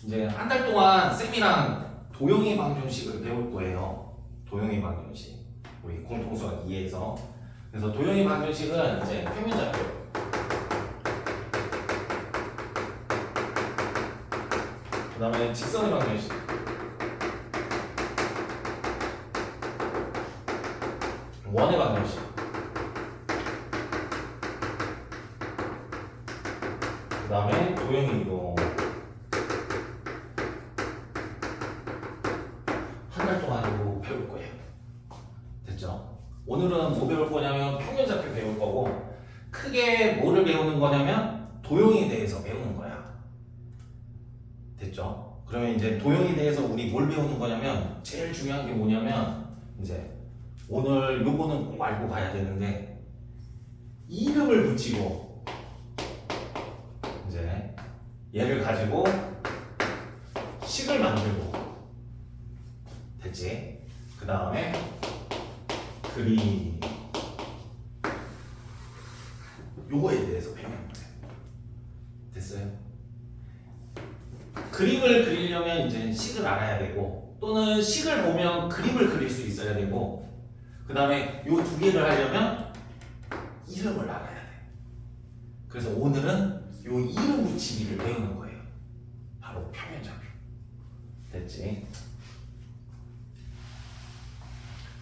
이제 한 달 동안 쌤이랑 도형의 방정식을 배울 거예요. 도형의 방정식. 우리 공통수학 2에서. 그래서 도형의 방정식은 이제 평면좌표. 그 다음에 직선의 방정식. 원의 방정식. 그 다음에 도형의 이동. 한 달 동안 이거 배울 거예요. 됐죠? 오늘은 뭐 배울 거냐면 평면좌표 배울 거고, 크게 뭐를 배우는 거냐면 도형에 대해서 배우는 거야. 됐죠? 그러면 이제 도형에 대해서 우리 뭘 배우는 거냐면 제일 중요한 게 뭐냐면 이제 오늘 요거는 꼭 알고 가야 되는데 이름을 붙이고 이제 얘를 가지고 식을 만들고 됐지? 그 다음에 그림 요거에 대해서 배우는 거예요. 됐어요? 그림을 그리려면 이제 식을 알아야 되고 또는 식을 보면 그림을 그릴 수 있어야 되고 그 다음에 요 두 개를 하려면 이름을 알아야 돼. 그래서 오늘은 요 이름 붙이기를 배우는 거예요. 바로 평면좌표. 됐지?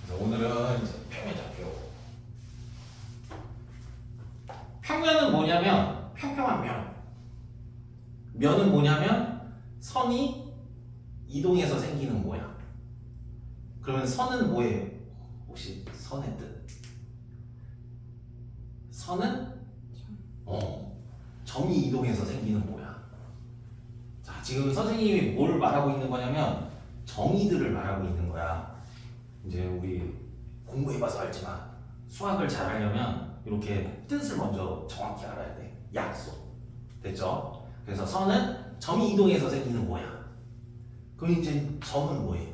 그래서 오늘은 이제 평면좌표. 평면은 뭐냐면 평평한 면. 면은 뭐냐면 선이 이동해서 생기는 모양. 그러면 선은 뭐예요? 혹시 선의 뜻? 선은 점이 이동해서 생기는 모양. 자, 지금 선생님이 뭘 말하고 있는 거냐면 정의들을 말하고 있는 거야. 이제 우리 공부해봐서 알지만 수학을 잘 하려면 이렇게 뜻을 먼저 정확히 알아야 돼. 약속. 됐죠? 그래서 선은 점이 이동해서 생기는 모양. 그럼 이제 점은 뭐예요?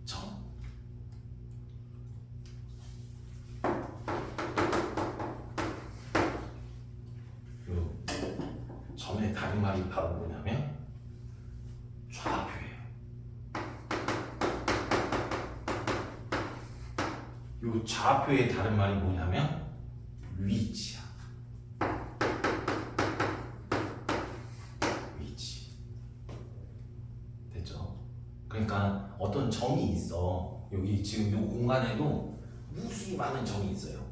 점. 요 점의 다른 말이 바로 뭐냐면 좌표예요. 요 좌표의 다른 말이 뭐냐면 위치야. 위치. 됐죠? 그러니까 어떤 점이 있어. 여기 지금 요 공간에도 무수히 많은 점이 있어요.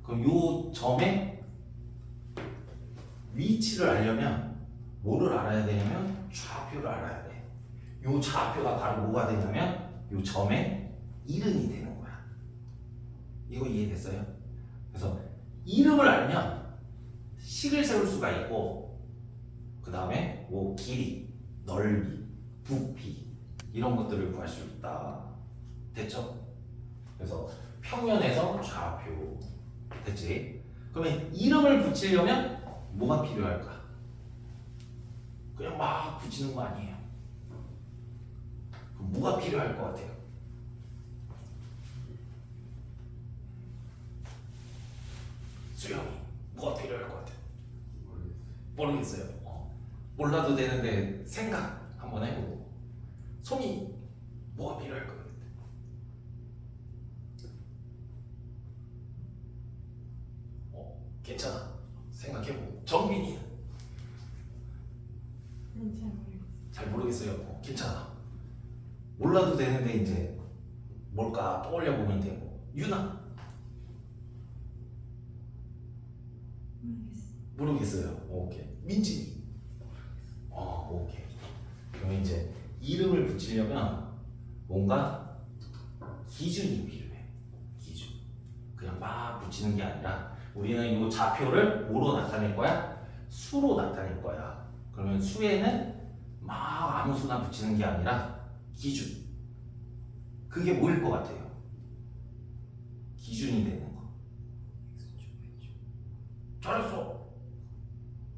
그럼 요 점의 위치를 알려면 뭐를 알아야 되냐면 좌표를 알아야 돼. 요 좌표가 바로 뭐가 되냐면 요 점의 이름이 되는 거야. 이거 이해됐어요? 그래서 이름을 알면 식을 세울 수가 있고 그 다음에 뭐 길이, 넓이, 부피 이런 것들을 구할 수 있다. 됐죠? 그래서 평면에서 좌표. 됐지? 그러면 이름을 붙이려면 뭐가 필요할까? 그냥 막 붙이는 거 아니에요. 그럼 뭐가 필요할 것 같아요? 수영이 뭐가 필요할 것 같아요? 모르겠어요. 몰라도 되는데 생각 한번 해보고. 손이 뭐가 필요할 것 같아요? 괜찮아. 생각해보고. 정빈이 잘 모르겠어요. 괜찮아. 몰라도 되는데 이제 뭘까 떠올려 보면 되고. 유나 모르겠어요. 오케이. 민진이 오케이. 그러면 이제 이름을 붙이려면 뭔가 기준이 필요해. 기준. 그냥 막 붙이는 게 아니라 우리는 이 좌표를 뭐로 나타낼 거야? 수로 나타낼 거야. 그러면 수에는 막 아무 수나 붙이는 게 아니라 기준. 그게 뭐일 것 같아요? 기준이 되는 거. 잘했어.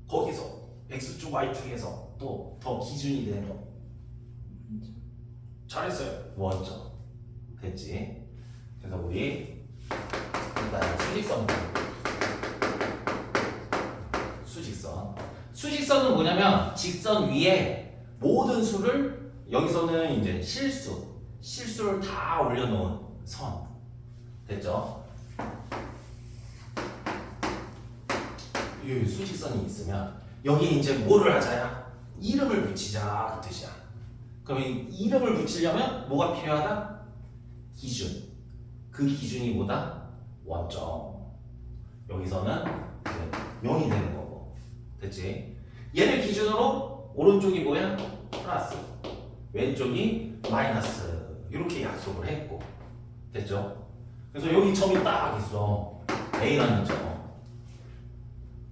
거기서 X축, Y축에서 또 더 기준이 되는 거. 잘했어요. 원점. 됐지? 그래서 우리 일단 수직선. 수직선. 수직선은 뭐냐면 직선 위에 모든 수를 여기서는 이제 실수를 다 올려놓은 선 됐죠? 이 수직선이 있으면 여기 이제 뭐를 하자야? 이름을 붙이자 그 뜻이야. 그럼 이 이름을 붙이려면 뭐가 필요하다? 기준. 그 기준이 뭐다? 원점. 여기서는 이제 0이 되는 거고. 됐지? 얘를 기준으로 오른쪽이 뭐야? 플러스. 왼쪽이 마이너스. 이렇게 약속을 했고. 됐죠? 그래서 여기 점이 딱 있어. A라는 점.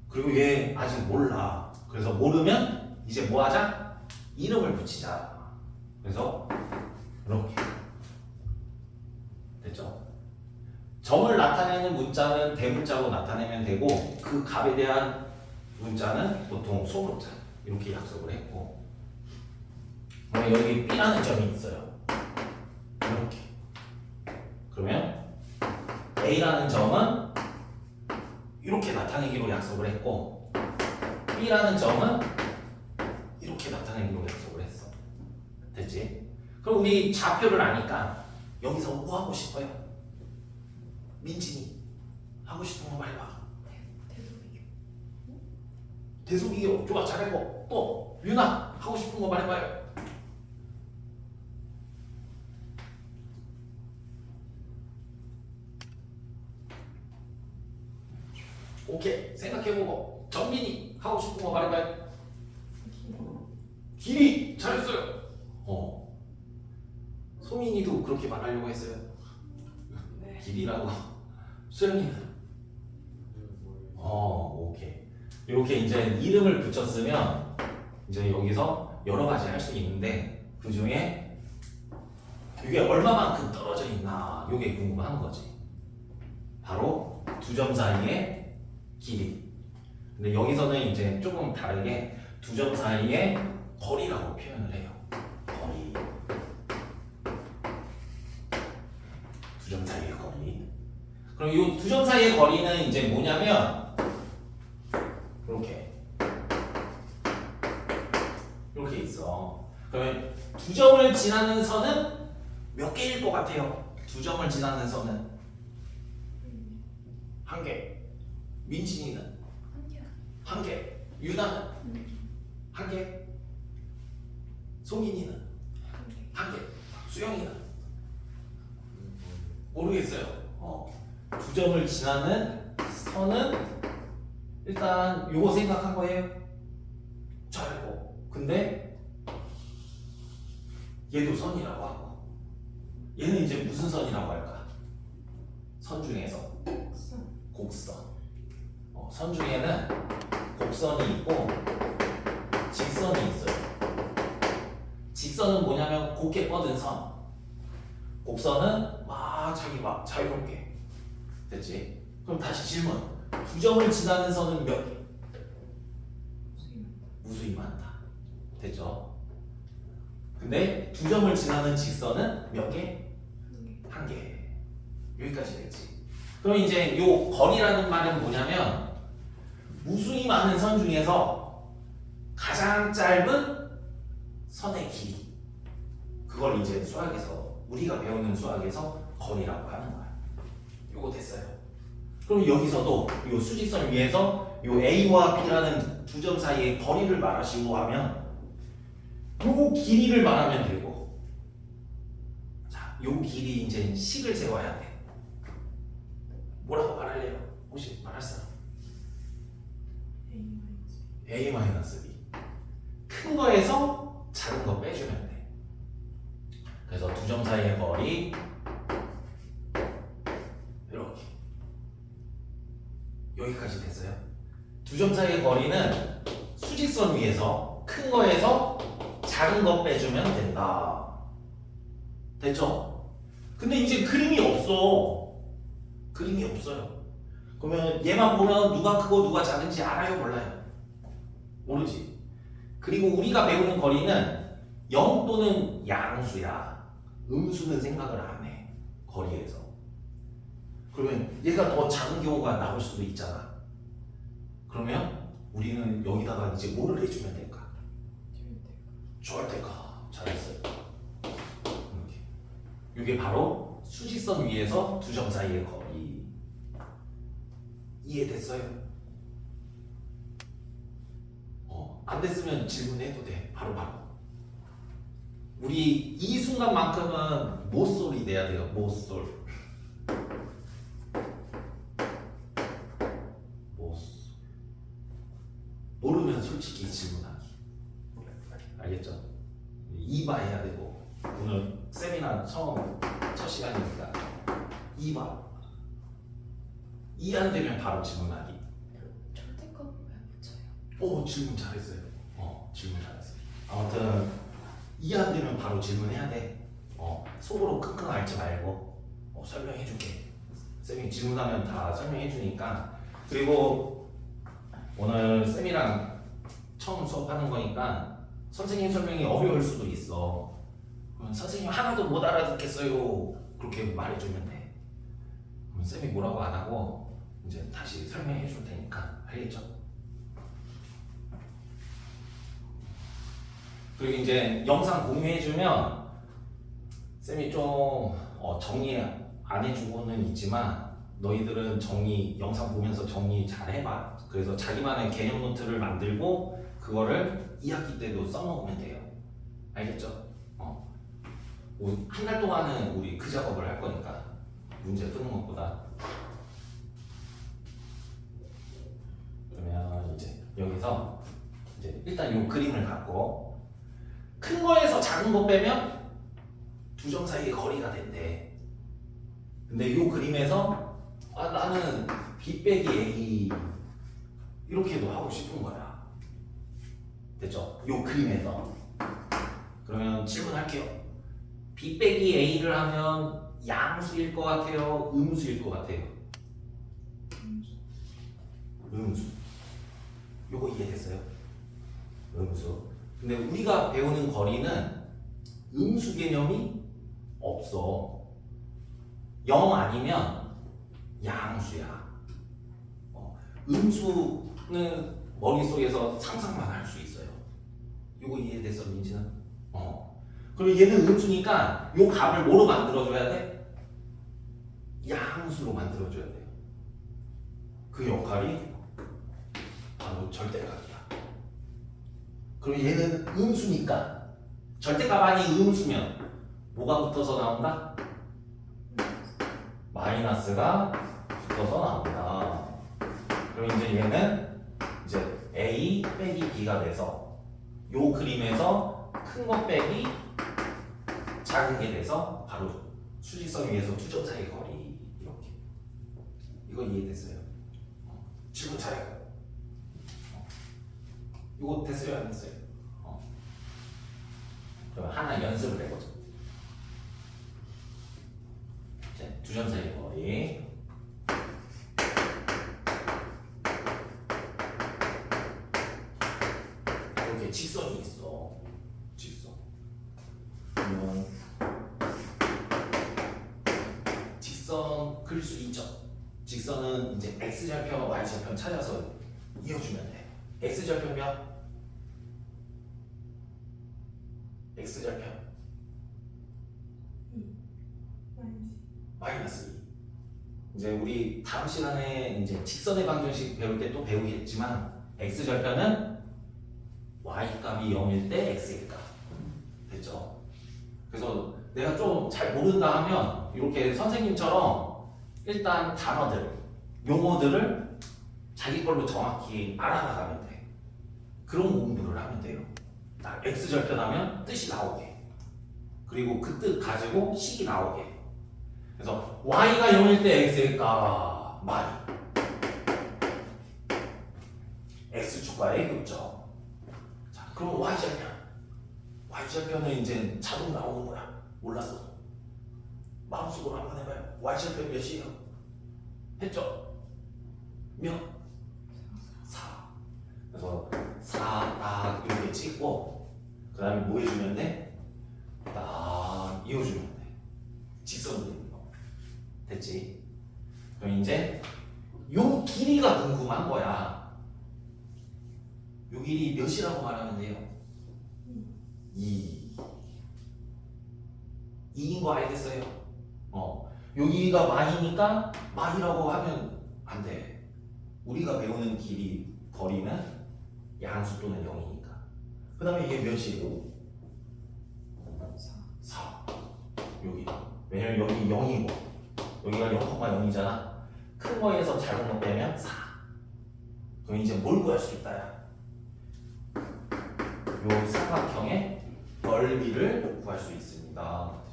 그리고 얘 아직 몰라. 그래서 모르면 이제 뭐 하자? 이름을 붙이자. 그래서 이렇게. 됐죠? 점을 나타내는 문자는 대문자로 나타내면 되고 그 값에 대한 문자는 보통 소문자 이렇게 약속을 했고 그러면 여기 B라는 점이 있어요. 이렇게. 그러면 A라는 점은 이렇게 나타내기로 약속을 했고 B라는 점은 이렇게 나타내기로 약속을 했어. 됐지? 그럼 우리 좌표를 아니까 여기서 뭐 하고 싶어요? 민진이 하고 싶은 거 말해봐. 대소비교 좋아 잘했고 또 유나 하고 싶은 거 말해봐요. 오케이 생각해보고 정민이 하고 싶은 거 말해봐요. 길이 잘했어요. 소민이도 그렇게 말하려고 했어요. 네. 길이라고. 수영이는 오케이. 이렇게 이제 이름을 붙였으면 이제 여기서 여러 가지 할 수 있는데 그 중에 이게 얼마만큼 떨어져 있나 이게 궁금한 거지. 바로 두 점 사이의 길이. 근데 여기서는 이제 조금 다르게 두 점 사이의 거리라고 표현을 해요. 거리. 두 점 사이의 거리. 그럼 이 두 점 사이의 거리는 이제 뭐냐면 이렇게 있어. 그러면 두 점을 지나는 선은 몇 개일 것 같아요? 두 점을 지나는 선은 한 개. 민진이는 한 개. 유나는 한 개. 소민이는 한 개. 수영이는 모르겠어요. 두 점을 지나는 선은 일단 요거 생각한 거예요. 잘했고. 근데 얘도 선이라고 하고 얘는 이제 무슨 선이라고 할까? 선 중에서 곡선. 선 중에는 곡선이 있고 직선이 있어요. 직선은 뭐냐면 곱게 뻗은 선. 곡선은 막 자유롭게. 됐지? 그럼 다시 질문. 두 점을 지나는 선은 몇 개? 무수히 많다. 됐죠? 근데 두 점을 지나는 직선은 몇 개? 한 개. 여기까지 됐지. 그럼 이제 요 거리라는 말은 뭐냐면 무수히 많은 선 중에서 가장 짧은 선의 길이. 그걸 이제 수학에서 우리가 배우는 수학에서 거리라고 하는 거야. 요거 됐어요. 그럼 여기서도 요 수직선 위에서 요 A와 B라는 두 점 사이의 거리를 말하시고 하면 요 길이를 말하면 되고, 자, 요 길이 이제 식을 세워야 돼. 뭐라고 말할래요? 혹시 말할 사람? A-B. 큰 거에서 작은 거 빼주면 돼. 그래서 두 점 사이의 거리 이렇게 여기까지 됐어요. 두 점 사이의 거리는 수직선 위에서 큰 거에서 작은 거 빼주면 된다. 됐죠? 근데 이제 그림이 없어. 그림이 없어요. 그러면 얘만 보면 누가 크고 누가 작은지 알아요? 몰라요? 모르지. 그리고 우리가 배우는 거리는 영 또는 양수야. 음수는 생각을 안 해. 거리에서. 그러면 얘가 더 작은 경우가 나올 수도 있잖아. 그러면 우리는 여기다가 이제 뭐를 해주면 될까? 절대값. 잘했어요. 이렇게. 이게 바로 수직선 위에서 두 점 사이의 거리. 이해됐어요? 안 됐으면 질문해도 돼. 바로. 우리 이 순간만큼은 모쏠이 돼야 돼요. 모쏠. 모르면 솔직히 질문하기. 알겠죠? 이바 해야 되고 오늘 세미나 첫 시간이니까 이바. 이 안 되면 바로 질문하기. 절대값을 왜 붙여요? 오, 질문 잘했어요. 질문 잘했어요. 아무튼 이 안 되면 바로 질문해야 돼. 속으로 끙끙 앓지 말고 설명해 줄게. 쌤이 질문하면 다 설명해 주니까. 그리고 오늘 쌤이랑 처음 수업하는 거니까 선생님 설명이 어려울 수도 있어. 그럼 선생님 하나도 못 알아듣겠어요. 그렇게 말해주면 돼. 그럼 쌤이 뭐라고 안 하고 이제 다시 설명해 줄 테니까. 알겠죠? 그리고 이제 영상 공유해주면 쌤이 좀 정리 안 해주고는 있지만 너희들은 영상 보면서 정리 잘 해봐. 그래서 자기만의 개념 노트를 만들고 그거를 2학기 때도 써먹으면 돼요. 알겠죠? 한 달 동안은 우리 그 작업을 할 거니까 문제 푸는 것보다. 그러면 이제 여기서 이제 일단 이 그림을 갖고 큰 거에서 작은 거 빼면 두 점 사이의 거리가 된대. 근데 이 그림에서 나는 B 빼기 A 이렇게도 하고 싶은 거야. 됐죠? 이 그림에서. 그러면 질문할게요. B 빼기 A를 하면 양수일 것 같아요? 음수일 것 같아요? 음수. 요거 이해됐어요? 음수. 근데 우리가 배우는 거리는 음수 개념이 없어. 0 아니면 양수야. 음수는 머릿속에서 상상만 할 수 있어요. 이거 이해됐어, 민지는? 그리고 얘는 음수니까 요 값을 뭐로 만들어줘야 돼? 양수로 만들어줘야 돼요. 그 역할이 바로 절대값이야. 그리고 얘는 음수니까 절대값 아닌 음수면 뭐가 붙어서 나온다? 마이너스가 붙어서 나온다. 그럼 이제 얘는 이제 A 빼기 B가 돼서 요 그림에서 큰 거 빼기 작은 게 돼서 바로 수직선 위에서 두 점 사이의 거리. 이렇게. 이거 이해됐어요? 질문 잘해요. 이거 됐어요? 안 됐어요? 그럼 하나 연습을 해보자. 두 점 사이의 거리. 이렇게 직선이 있어. 직선. 그러면 직선 그릴 수 있죠. 직선은 이제 x절편, y절편 찾아서 이어주면 돼. x절편면 x절편 마이너스 2. 이제 우리 다음 시간에 이제 직선의 방정식 배울 때 또 배우겠지만 x절편은 y 값이 0일 때 x의 값. 됐죠? 그래서 내가 좀 잘 모른다 하면 이렇게 선생님처럼 일단 단어들, 용어들을 자기 걸로 정확히 알아나가면 돼. 그런 공부를 하면 돼요. x절편 하면 뜻이 나오게. 그리고 그 뜻 가지고 식이 나오게. 그래서 y가 0일 때 x의 값 마이. x축과의 교점. 자, 그럼 y절편. y절편은 이제 자동 나오는 거야. 몰랐어. 마음속으로 한번 해봐요. y절편 몇이에요? 했죠? 몇? 4. 그래서 4 딱 이렇게 찍고 그 다음에 뭐 해주면 돼? 딱 이어주면 돼. 직선으로 있는 거. 됐지? 그럼 이제 요 길이가 궁금한 거야. 요 길이 몇이라고 말하면 돼요? 2. 2인 거 알겠어요? 여기가 마이니까 마이라고 하면 안 돼. 우리가 배우는 길이 거리는 양수 또는 0이니까. 그 다음에 이게 몇이에요? 4. 여기. 왜냐면 여기 0이고 여기가 0,0이잖아. 큰 거에서 작은 거 빼면 4. 그럼 이제 뭘 구할 수 있다? 요 삼각형의 넓이를 구할 수 있습니다.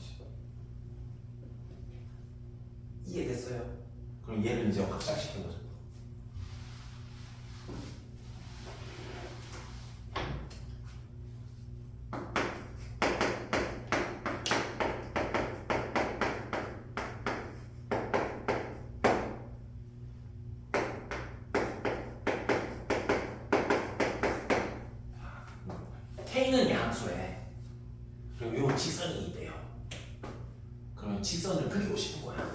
이해됐어요? 그럼 얘를 이제 확장시킨 거죠. K는 양수래. 그리고 요 직선이 있대요. 그러면 직선을 그리고 싶은 거야.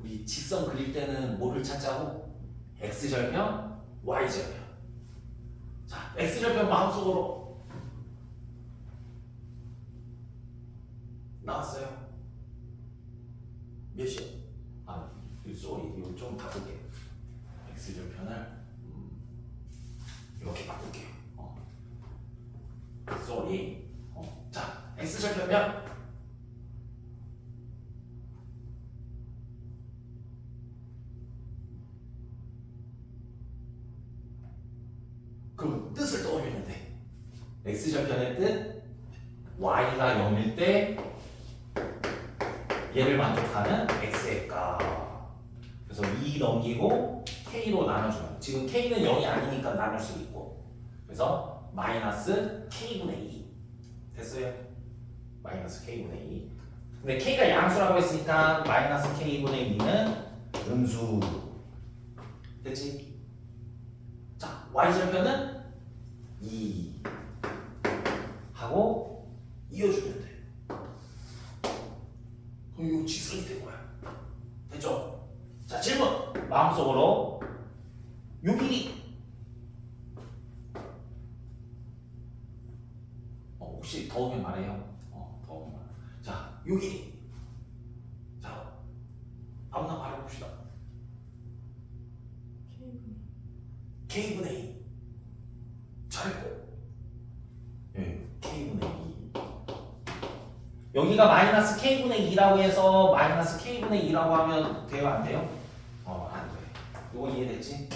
우리 직선 그릴 때는 뭐를 찾자고? X절편, Y절편. 자, X절편 마음속으로 나왔어요. 몇이요? 쏘리, 이거 좀 바꿀게요. X절편을 이렇게 바꿀게요. 쏘리. 자, X절편면 그럼 뜻을 떠올리면 돼. X절편의 뜻 Y가 0일 때 얘를 만족하는 X의 값. 그래서 2 넘기고 K로 나눠주면 지금 K는 0이 아니니까 나눌 수 있고 그래서 마이너스 K분의 2 됐어요? 마이너스 K분의 2 근데 K가 양수라고 했으니까 마이너스 K분의 2는 음수 됐지? 자, Y절편은 2 하고 이어주면 돼. 그럼 이거 직선이 된 거야. 됐죠? 자, 질문! 마음속으로 요 길이 혹시 더우면 말해요. 더우면 말해. 자, 요 길이 자, 아무나 말해봅시다. K분의 2 잘했고 K분의 2 여기가 마이너스 K분의 2라고 해서 마이너스 K분의 2라고 하면 돼요? 안 돼요? 안 돼. 이거 이해됐지?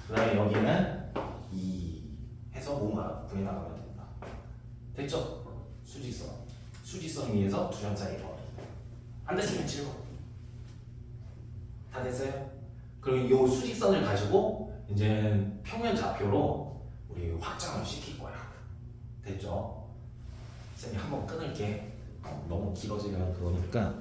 그 다음에 여기는 2 해서 뭔가 구해나가면 된다. 됐죠? 수직선 위에서 두 점 사이 거리. 안 됐으면 질문. 다 됐어요? 그럼 이 수직선을 가지고 이제 평면 좌표로 우리 확장을 시킬 거야. 됐죠? 쌤이 한번 끊을게. 너무 길어지면 그러니까